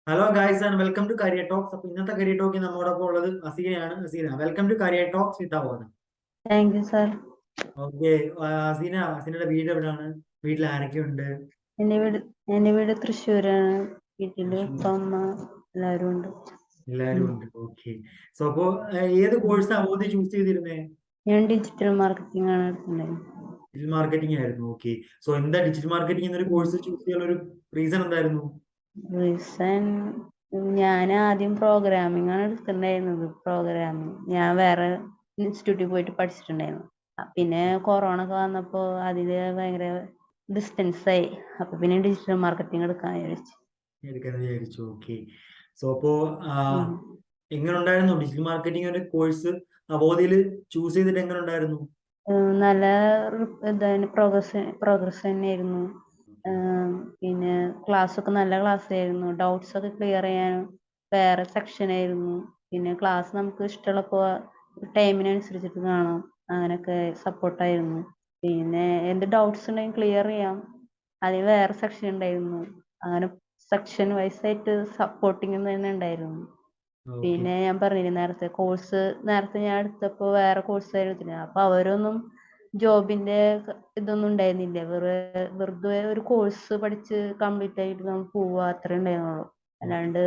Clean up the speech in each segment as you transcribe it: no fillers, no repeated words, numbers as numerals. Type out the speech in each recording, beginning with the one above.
Hello guys and welcome to Career Talks. അപ്പോൾ ഇന്നത്തെ Career Talk നമ്മോടൊപ്പം ഉള്ളത് അസീനയാണ്. Aseena, welcome to Career Talks with Avodha. Thank you sir. Okay, അസീനയുടെ വീട് എവിടെയാണ്? വീട്ടിൽ ആരൊക്കെ ഉണ്ട്? എന്റെ വീട് തൃശ്ശൂരാണ്. വീട്ടില് ഉപ്പ അമ്മ എല്ലാവരും ഉണ്ട്. എല്ലാരും ഉണ്ട്. ഓക്കെ, സോ അപ്പോ ഏത് കോഴ്സ് അവോധ ചൂസ് ചെയ്തിരുന്നേ? ഞാൻ ഡിജിറ്റൽ മാർക്കറ്റിംഗ് ആണ് എടുത്തിട്ടുണ്ടായിരുന്നത്. ഡിജിറ്റൽ മാർക്കറ്റിംഗ് ആയിരുന്നു. ഓക്കെ, സോ എന്താ ഡിജിറ്റൽ മാർക്കറ്റിംഗ് എന്നൊരു കോഴ്സ് ചൂസ് ചെയ്യാനുള്ള ഒരു റീസൺ എന്തായിരുന്നു? റീസൺ, ഞാൻ ആദ്യം പ്രോഗ്രാമിംഗ് ആണ് എടുത്തിട്ടുണ്ടായിരുന്നത്. പ്രോഗ്രാമിംഗ് ഞാൻ വേറെ ഇൻസ്റ്റിറ്റ്യൂട്ടിൽ പോയിട്ട് പഠിച്ചിട്ടുണ്ടായിരുന്നു. പിന്നെ കൊറോണ ഒക്കെ വന്നപ്പോ അതില് ഭയങ്കര ഡിസ്റ്റൻസ് ആയി. അപ്പൊ പിന്നെ ഡിജിറ്റൽ മാർക്കറ്റിംഗ് എടുക്കാൻ വിചാരിച്ചു. ഓക്കെ, സോ അപ്പോ എങ്ങനെ ഉണ്ടായിരുന്നു ഡിജിറ്റൽ മാർക്കറ്റിംഗ് ഒരു കോഴ്സ് അവോധയിൽ ചൂസ് ചെയ്തിട്ട്? എങ്ങനെ ഉണ്ടായിരുന്നു? നല്ല പ്രോഗ്രസ് തന്നെയായിരുന്നു. പിന്നെ ക്ലാസ് ഒക്കെ നല്ല ക്ലാസ് ആയിരുന്നു. ഡൗട്ട്സ് ഒക്കെ ക്ലിയർ ചെയ്യാൻ വേറെ സെക്ഷൻ ആയിരുന്നു. പിന്നെ ക്ലാസ് നമുക്ക് ഇഷ്ടമുള്ളപ്പോ ടൈമിനനുസരിച്ചിട്ട് കാണാം. അങ്ങനെയൊക്കെ സപ്പോർട്ടായിരുന്നു. പിന്നെ എന്ത് ഡൗട്ട്സ് ഉണ്ടെങ്കിൽ ക്ലിയർ ചെയ്യാം. അതിന് വേറെ സെക്ഷൻ ഉണ്ടായിരുന്നു. അങ്ങനെ സെക്ഷൻ വൈസ് ആയിട്ട് സപ്പോർട്ടിങ് തന്നെ ഉണ്ടായിരുന്നു. പിന്നെ ഞാൻ പറഞ്ഞില്ലേ നേരത്തെ ഞാൻ എടുത്തപ്പോ വേറെ കോഴ്സ് ആയിരുന്നു. അപ്പൊ അവരൊന്നും ജോബിന്റെ ഇതൊന്നും ഉണ്ടായിരുന്നില്ല. വെറുതെ ഒരു കോഴ്സ് പഠിച്ച് കംപ്ലീറ്റ് ആയിട്ട് നമുക്ക് പോവുക, അത്രേ ഉണ്ടായിരുന്നുള്ളൂ. അല്ലാണ്ട്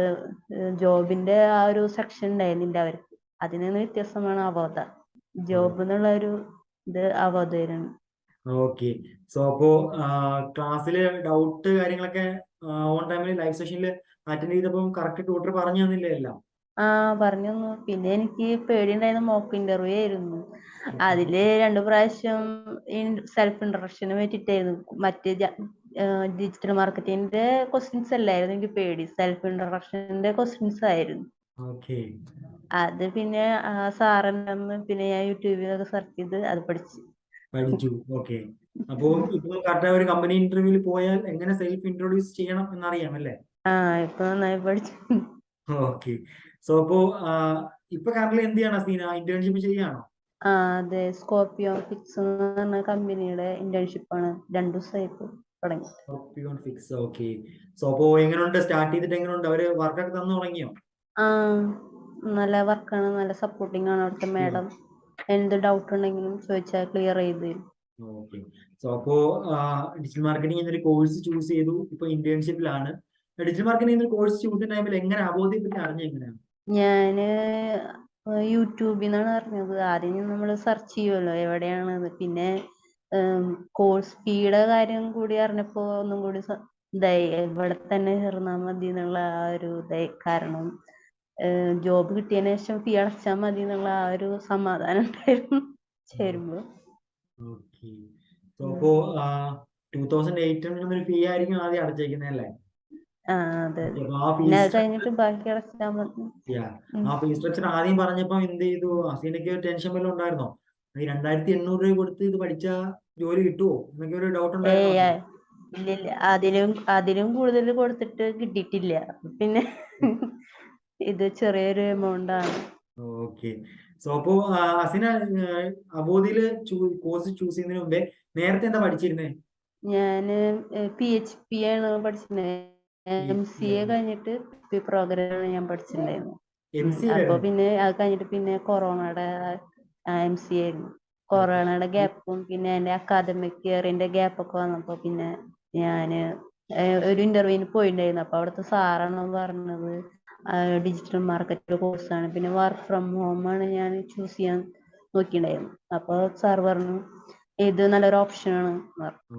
ജോബിന്റെ ആ ഒരു സെക്ഷൻ ഉണ്ടായിരുന്നില്ല അവർക്ക്. അതിൽ നിന്ന് വ്യത്യാസമാണ് അവോധ. ജോബ് എന്നുള്ള ഒരു ഇത് അവോധയിലാണ്. ഓക്കെ, സോ അപ്പോ ക്ലാസ്സില് ഡൗട്ട് കാര്യങ്ങളൊക്കെ ഓൺ ടൈമിൽ ലൈവ് സെഷനിൽ അറ്റൻഡ് ചെയ്തപ്പോ കറക്റ്റ് ട്യൂട്ടർ പറഞ്ഞു തന്നില്ലേ എല്ലാം? പറഞ്ഞു തന്നു. പിന്നെ എനിക്ക് പേടിയുണ്ടായിരുന്ന മോക്ക് ഇന്റർവ്യൂ ആയിരുന്നു. അതില് 2 പ്രാവശ്യം സെൽഫ് ഇൻട്രൊഡക്ഷന് പറ്റിട്ടായിരുന്നു. മറ്റേ ഡിജിറ്റൽ മാർക്കറ്റിംഗിന്റെ ക്വസ്റ്റ്യൻസ് അല്ലായിരുന്നു എനിക്ക് പേടി. സെൽഫ് ഇൻട്രൊഡക്ഷന്റെ ക്വസ്റ്റ്യൻസ് ആയിരുന്നു. അത് പിന്നെ സാറിന് പിന്നെ ഞാൻ യൂട്യൂബിലൊക്കെ സെർച്ച് ചെയ്ത് അത് പഠിച്ചു. ഓക്കെ, അപ്പോ ഇപ്പൊ കറക്റ്റ് ഒരു കമ്പനി ഇന്റർവ്യൂവിൽ പോയാൽ എങ്ങനെ സെൽഫ് ഇൻട്രൊഡ്യൂസ് ചെയ്യണം എന്നറിയാം അല്ലേ? ഇപ്പൊ നന്നായി പഠിച്ചു. ഓക്കെ, സോ അപ്പോ ഇപ്പൊ കറന്റ് എന്ത് ചെയ്യണം സീന? ഇന്റേൺഷിപ്പ് ചെയ്യാണോ? അതെ, സ്കോർപിയോ ഫിക്സ് എന്ന് പറഞ്ഞ കമ്പനിയുടെ ഇന്റേൺഷിപ്പ് ആണ്. 2 ദിവസമായിട്ട് തുടങ്ങി. Scorpio fix. ഓക്കെ, സോ അപ്പോ എങ്ങനെയുണ്ട്? സ്റ്റാർട്ട് ചെയ്തിട്ട് എങ്ങനെയുണ്ട്? അവര് വർക്കൊക്കെ തന്നു തുടങ്ങിയോ? നല്ല വർക്കാണ്. നല്ല സപ്പോർട്ടിംഗ് ആണ് അവിടുത്തെ മാഡം. എന്ത് ഡൗട്ട് ഉണ്ടെങ്കിലും ചോദിച്ചാൽ ക്ലിയർ ചെയ്ത് തരും. ഓക്കെ, സോ അപ്പോ ഡിജിറ്റൽ മാർക്കറ്റിംഗ് എന്നൊരു കോഴ്സ് ചൂസ് ചെയ്തു. ഇപ്പൊ ഇന്റേൺഷിപ്പിലാണ്. ഡിജിറ്റൽ മാർക്കറ്റിംഗ് കോഴ്സ് ചൂസ് ചെയ്യുന്ന ടൈമിൽ എങ്ങനെ അവോധയെ പറ്റി അറിഞ്ഞ എങ്ങനെയാണ്? ഞാന് യൂട്യൂബിൽ നിന്നാണ് അറിഞ്ഞത്. ആദ്യം നമ്മൾ സെർച്ച് ചെയ്യുമല്ലോ എവിടെയാണത്. പിന്നെ കോഴ്സ് ഫീയുടെ കാര്യം കൂടി അറിഞ്ഞപ്പോ ഒന്നും കൂടി ഇതായി. ഇവിടെ തന്നെ ചേർന്നാൽ മതി എന്നുള്ള ആ ഒരു ഇതായി. കാരണം ജോബ് കിട്ടിയതിനു ശേഷം ഫീ അടച്ചാൽ മതി എന്നുള്ള ആ ഒരു സമാധാനം ഉണ്ടായിരുന്നു ചേരുമ്പോ. ഓക്കെ, സോ അപ്പോ 2800 ഫീ ആയിരിക്കും ആദ്യം അടച്ചേക്കുന്നത് അല്ലേ? അതെ. ആ പിന്നെ അത് കഴിഞ്ഞിട്ട് ബാക്കി അടച്ചാൽ മതി. ആ ഫീ സ്ട്രക്ചർ ആദ്യം പറഞ്ഞപ്പോ എന്ത് ചെയ്തു? അസീനക്ക് ടെൻഷൻ വല്ലതും ഉണ്ടായിരുന്നോ? ഈ 2800 രൂപ കൊടുത്ത് ഇത് പഠിച്ചാ ജോലി കിട്ടുമോ എന്നൊക്കെ ഒരു ഡൗട്ട് ഉണ്ടായിരുന്നോ? ഇല്ലില്ല, അതിലും കൂടുതൽ കൊടുത്തിട്ട് കിട്ടിയിട്ടില്ല. പിന്നെ ഇത് ചെറിയൊരു എമൗണ്ട് ആണ്. ഓക്കെ, സോ അപ്പോ അസീന അവോധയില് കോഴ്സ് ചൂസ് ചെയ്യുന്നതിന് മുമ്പേ നേരത്തെ എന്താ പഠിച്ചിരുന്നേ? ഞാന് PHP ആണ് പഠിച്ചിരുന്നത്. MCA കഴിഞ്ഞിട്ട് പ്രോഗ്രാമാണ് ഞാൻ പഠിച്ചിട്ടുണ്ടായിരുന്നു. അപ്പൊ പിന്നെ അത് കഴിഞ്ഞിട്ട് പിന്നെ കൊറോണയുടെ MCA ആയിരുന്നു. കൊറോണയുടെ ഗ്യാപ്പും പിന്നെ എന്റെ അക്കാദമിക് ഇയറിന്റെ ഗ്യാപ്പൊക്കെ വന്നപ്പോ പിന്നെ ഞാന് ഒരു ഇന്റർവ്യൂവിന് പോയിട്ടുണ്ടായിരുന്നു. അപ്പൊ അവിടുത്തെ സാറാണ് പറഞ്ഞത് ഡിജിറ്റൽ മാർക്കറ്റ് കോഴ്സാണ്. പിന്നെ വർക്ക് ഫ്രം ഹോം ആണ് ഞാൻ ചൂസ് ചെയ്യാൻ നോക്കിയിട്ടുണ്ടായിരുന്നു. അപ്പൊ സാർ പറഞ്ഞു ഇത് നല്ലൊരു ഓപ്ഷനാണ്.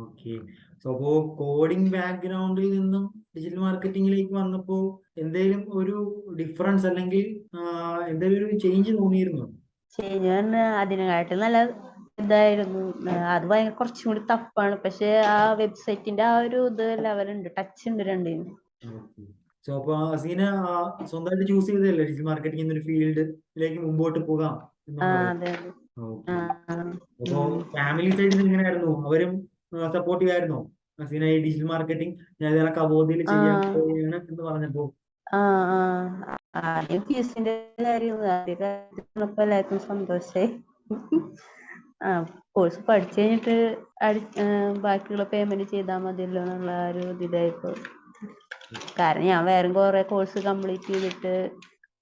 ഓക്കെ, സോ അപ്പോ കോഡിംഗ് ബാക്ക്ഗ്രൗണ്ടിൽ നിന്നും ഡിജിറ്റൽ മാർക്കറ്റിംഗിലേക്ക് വന്നപ്പോ എന്തെങ്കിലും ഒരു ഡിഫറൻസ് അല്ലെങ്കിൽ എന്തെങ്കിലും ഒരു ചേഞ്ച് തോന്നിയിരുന്നോ? ചേഞ്ച് പറഞ്ഞാൽ അതിനെക്കാട്ടും നല്ല ഇതായിരുന്നു. അത് ഭയങ്കര കുറച്ചും കൂടി ടഫാണ്. പക്ഷെ ആ വെബ്സൈറ്റിന്റെ ആ ഒരു ഇത് ലെവലുണ്ട്, ടച്ച് ഉണ്ട് രണ്ടിനും. സോ അപ്പൊ അസീന സ്വന്തമായിട്ട് ചൂസ് ചെയ്തതല്ലേ ഡിജിറ്റൽ മാർക്കറ്റിംഗ് എന്നൊരു ഫീൽഡിലേക്ക് മുമ്പോട്ട് പോകാം? അപ്പോ ഫാമിലി സൈഡിൽ എങ്ങനെയായിരുന്നു? അവരും സപ്പോർട്ടീവ് ആയിരുന്നോ അസീന ഈ ഡിജിറ്റൽ മാർക്കറ്റിംഗ് ഞാൻ അവോധയിൽ ചെയ്യാൻ പോവുകയാണ് എന്ന് പറഞ്ഞപ്പോ? ആദ്യം ഫീസിന്റെ കാര്യം എല്ലാവർക്കും സന്തോഷായി. കോഴ്സ് പഠിച്ചു കഴിഞ്ഞിട്ട് ബാക്കിയുള്ള പേയ്മെന്റ് ചെയ്താൽ മതിയല്ലോ എന്നുള്ള ഒരു ഇതിലായിപ്പോ കാരണം ഞാൻ വേറെ കുറെ കോഴ്സ് കംപ്ലീറ്റ് ചെയ്തിട്ട്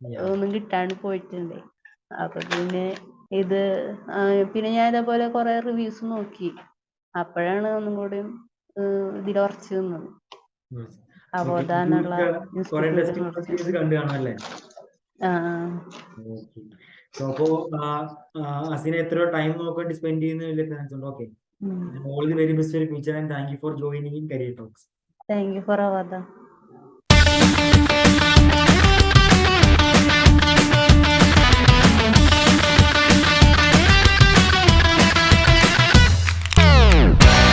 Yeah. ഒന്നും കിട്ടാണ്ട് പോയിട്ടുണ്ട്. അപ്പൊ പിന്നെ ഇത് പിന്നെ ഞാൻ ഇതേപോലെ കുറെ റിവ്യൂസ് നോക്കി. അപ്പോഴാണ് ഒന്നും കൂടി ഇതിൽ ഉറച്ചു നിന്നത്. Yes. Okay. അവോധ എന്നുള്ള കുറെ ഇൻസ്റ്റിറ്റ്യൂട്ടിൽ ടെസ്റ്റിംഗ് പ്രോസീസ് കണ്ടു കാണുമല്ലേ? Okay. So അപ്പോ അസിനെ എത്ര ടൈം നോക്കേണ്ടി സ്പെൻഡ് ചെയ്യുന്ന വലിയ ചാൻസ് ഉണ്ട്. Okay. All the very best for your future and thank you for joining in Career Talks. Thank you for അവോധ.